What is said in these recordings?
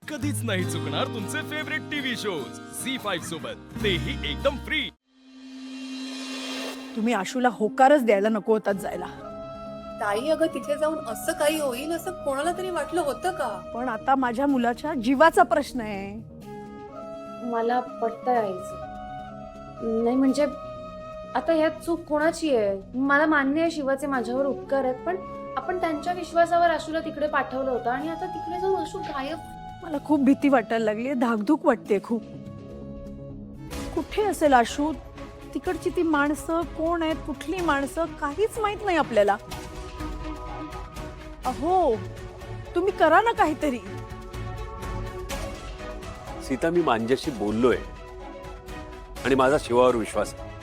कधीच नाही चुकणार तुमचे फेवरेट टीव्ही शोज झी5 सोबत, तेही एकदम फ्री। तुम्ही आशूला होकारच द्यायला नको होतात जायला, ताई अगं तिथे जाऊन असं काही होईल असं कोणाला तरी वाटलं होतं का? पण आता माझ्या मुलाच्या जीवाचा प्रश्न आहे। मला पटतंय आईचं, नाही म्हणजे आता ह्यात चूक कोणाची आहे? मला मान्य आहे शिवाचे माझ्यावर उपकार आहेत, पण आपण त्यांच्या विश्वासावर आशूला तिकडे पाठवलं होतं आणि आता तिकडे जाऊन आशू गायब। मला खूप भीती वाटायला लागली, धाकधूक वाटते खूप। कुठे असेल आशू? तिकडची ती माणसं कोण आहेत, कुठली माणसं, काहीच माहित नाही आपल्याला। अहो तुम्ही करा ना काहीतरी। सीता, मी मांज्याशी बोललोय आणि माझा शिवावर विश्वास आहे।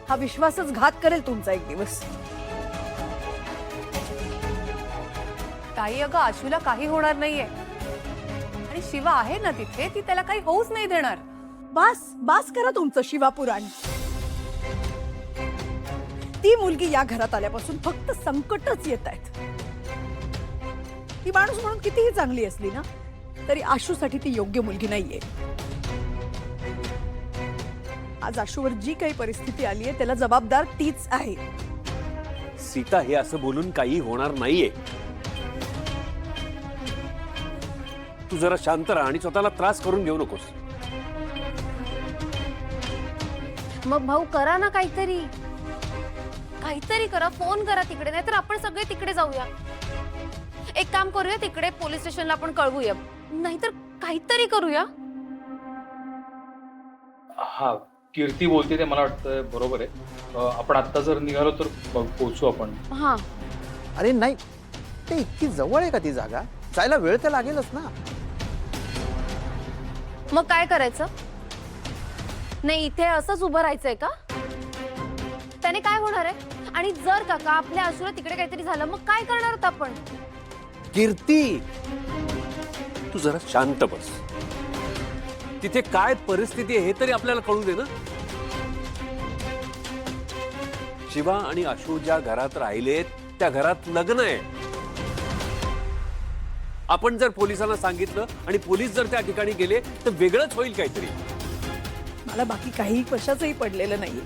हा विश्वासच घात करेल तुमचा एक दिवस। ताई अगं आशूला काही होणार नाहीये आणि शिवा आहे ना तिथे, ती त्याला काही होऊच नाही देणार। बास बास करा तुमचं शिवापुराण। ती मुलगी या घरात आल्यापासून फक्त संकटच येत आहेत। ती माणूस म्हणून कितीही चांगली असली ना तरी आशूसाठी ती योग्य मुलगी नाहीये। आज आशूवर जी काही परिस्थिती आली आहे त्याला जबाबदार तीच आहे। सीता, हे असं बोलून काही होणार नाहीये। तू जरा शांत राहा आणि स्वतःला त्रास करून घेऊ नकोस। मग भाऊ करा ना काहीतरी, काहीतरी करा, फोन करा तिकडे, नाहीतर आपण सगळे तिकडे जाऊया। एक काम करूया, तिकडे पोलीस स्टेशनला आपण कळवूया, नाहीतर काहीतरी करूया। हा, कीर्ती बोलते ते मला वाटतं बरोबर आहे। आपण आता जर निघालो तर पोहोचू आपण। हा अरे नाही, ते इतकी जवळ आहे का ती जागा? जायला वेळ तर लागेलच ना। मग काय करायचं? नाही इथे असंच उभं राहायचंय का? त्याने काय होणार आहे? आणि जर काका आपल्या आशूला तिकडे काहीतरी झालं मग काय करणार आहोत आपण? कीर्ती, तू जरा शांत बस। तिथे काय परिस्थिती आहे हे तरी आपल्याला कळू दे ना। शिवा आणि आशू ज्या घरात राहिलेत त्या घरात लग्न आहे। आपण जर पोलिसांना सांगितलं आणि पोलीस जर त्या ठिकाणी गेले तर वेगळंच होईल काहीतरी। मला बाकी काही कशाचंही पडलेलं नाहीये।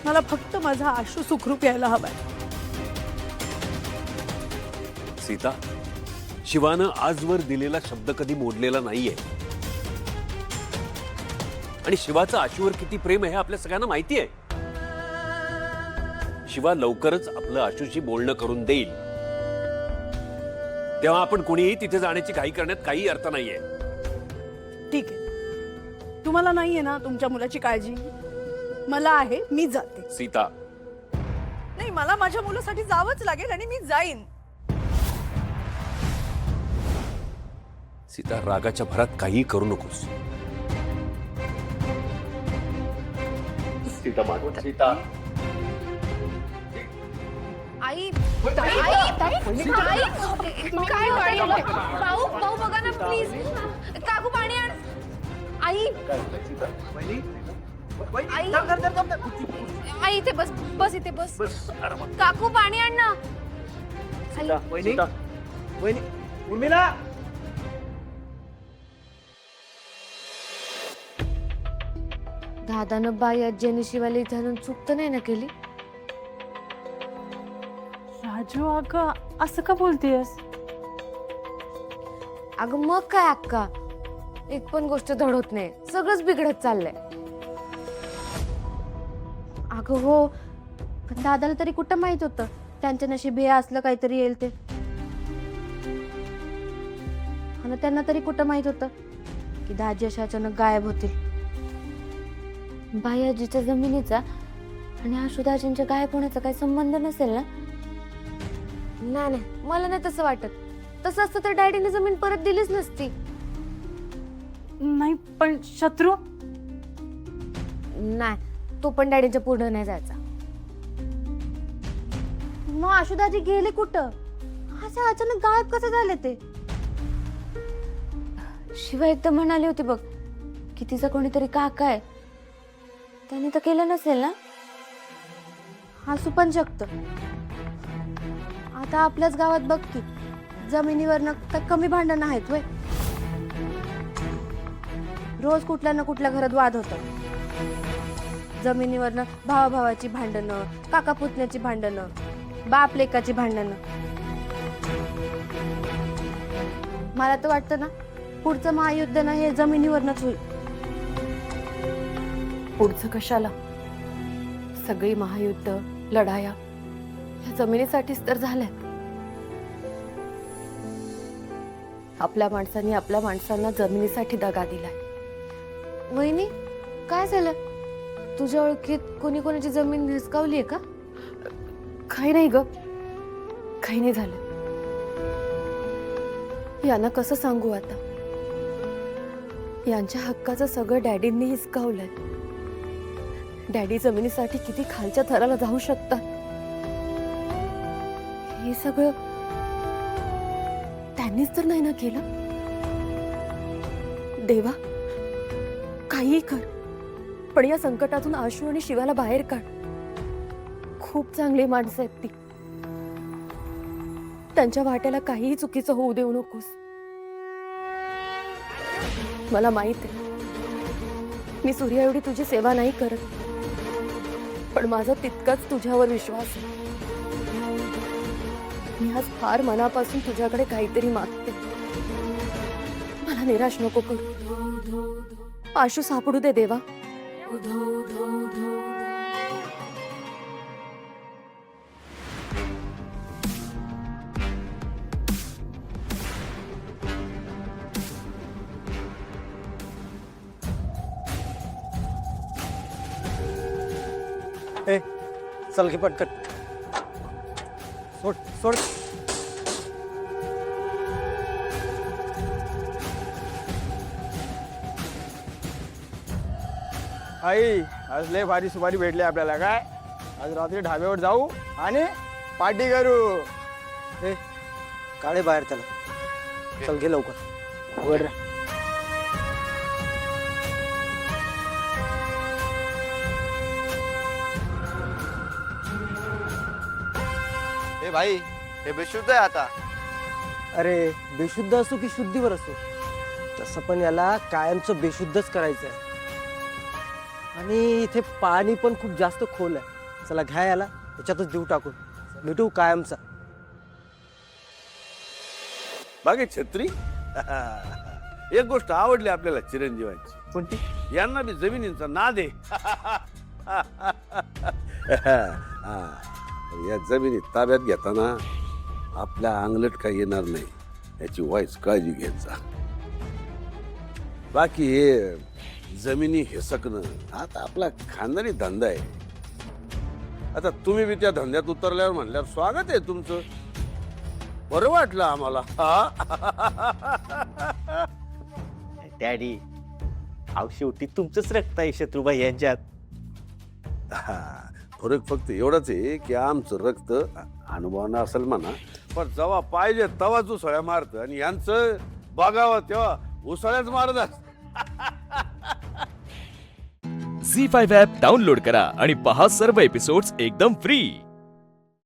मला फक्त माझा आशू सुखरूप यायला हवाय। सीता, शिवानं आजवर दिलेला शब्द कधी मोडलेला नाहीये आणि शिवाचं आशूवर किती प्रेम आहे हे आपल्या सगळ्यांना माहिती आहे। शिवा लवकरच आपलं आशूशी बोलणं करून देईल, तेव्हा आपण कोणीही तिथे जाण्याची घाई करण्यात काही अर्थ नाहीये। ठीक आहे, तुम्हाला नाहीये ना तुमच्या मुलाची काळजी? मला आहे, मी जाते। सीता, नाही, मला माझ्या मुलासाठी जावंच लागेल आणि मी जाईन। सीता, रागाच्या भरात काही करू नकोस। सीता मागवत, सीता आई काय भाऊ भाऊ बघा ना प्लीज, काकू पाणी आण। आई आई आई इथे बस, बस इथे बस। काकू पाणी आण ना। उर्मिला, दादानं बाई आज्याने शिवाला इथे आणून चूक तर नाही ना केली? राजू अगं असं का बोलतेस? अगं मग काय अक्का, एक पण गोष्ट धड होत नाही, सगळंच बिघडत चाललंय। अगं हो, पण दादाला तरी कुठं माहित होतं त्यांच्या नशीब हे असलं काहीतरी येईल ते? आणि त्यांना तरी कुठं माहित होतं की दाजी अशा अचानक गायब होतील? बाई आजीच्या जमिनीचा आणि आशुदाजींच्या गायब होण्याचा काही संबंध नसेल ना? नाही नाही, मला नाही तसं वाटत। तसं असतं तर डॅडीने जमीन परत दिलीच नसती। नाही पण शत्रू? नाही, तो पण डॅडीच्या पुढे नाही जायचा। मग आशुदाजी गेले कुठं? असं अचानक गायब कसं झाले ते? शिवा एकदम म्हणाली होती बघ की तिचा कोणीतरी काका आहे, त्याने तर केलं नसेल ना? असू पण शकतं। आता आपल्याच गावात बघ की जमिनीवर कमी भांडण आहेत वय। रोज कुठल्या ना कुठल्या घरात वाद होतात. जमिनीवरनं भावाभावाची भांडणं, काका पुतण्याची भांडणं, बाप लेकाची भांडणं. मला तर वाटतं ना, पुढचं महायुद्ध ना हे जमिनीवरनच होईल. पुढचं कशाला? सगळी महायुद्ध, लढाया ह्या जमिनीसाठीच तर झाल्यात. आपल्या माणसांनी आपल्या माणसांना जमिनीसाठी दगा दिलाय. वहिनी, काय झालं? तुझ्या ओळखीत कोणी कोणाची जमीन हिसकावली आहे का? काही नाही ग, काही नाही झालं. यांना कसं सांगू आता? यांच्या हक्काचं सगळं डॅडींनी हिसकावलंय. डॅडी जमिनीसाठी किती खालच्या थराला जाऊ शकतात. हे सगळं त्यांनीच तर नाही ना केलं. देवा, काही कर, पण या संकटातून आशू आणि शिवाला बाहेर काढ. खूप चांगली माणसं आहेत ती. त्यांच्या वाट्याला काहीही चुकीचं होऊ देऊ नकोस. मला माहित आहे, मी सूर्या एवढी तुझी सेवा नाही करत, पण माझा तितकाच तुझ्यावर विश्वास आहे. मी आज फार मनापासून तुझ्याकडे काहीतरी मागते. मला निराश नको करू. आशू सापडू दे देवा. ए चल की पटकन सोड सोड. आई, आज लय भारी सुपारी भेटली आपल्याला. काय आज रात्री ढाब्यावर जाऊ आणि पार्टी करू. ए काढे बाहेर त्याला. चल घे लवकर. उघड रे. ए भाई, हे बेशुद्ध आहे आता. अरे बेशुद्ध असो की शुद्धीवर असो, तसं पण याला कायमचं बेशुद्धच करायचं आहे. आणि इथे पाणी पण खूप जास्त खोल आहे. चला घ्या याला, याच्यातच देऊ टाकून. भेटू कायमचा. बागे छत्री. एक गोष्ट आवडली आपल्याला चिरंजीवांची. कोणती? यांना बी जमिनींचा नाद आहे. या जमिनी ताब्यात घेताना आपल्या अंगलट काही येणार नाही याची वाईच काळजी घेत जा. बाकी हे जमिनी हिसकणं आता आपला खानदानी धंदा आहे. आता तुम्ही बी त्या धंद्यात उतरल्यावर म्हणल्यावर स्वागत आहे तुमचं. बरं वाटलं आम्हाला. डॅडी, अहो शेवटी तुमचंच रक्त आहे शत्रुबाई यांच्यात. फरक फक्त एवढंच आहे की आमचं रक्त अनुभवानं असेल म्हणा, पण जेव्हा पाहिजे तेव्हाच उसळ्या मारतं आणि यांचं बघावं तेव्हा उसळ्याच मारतात. झी5 ॲप डाउनलोड करा आणि पहा सर्व एपिसोड्स एकदम फ्री.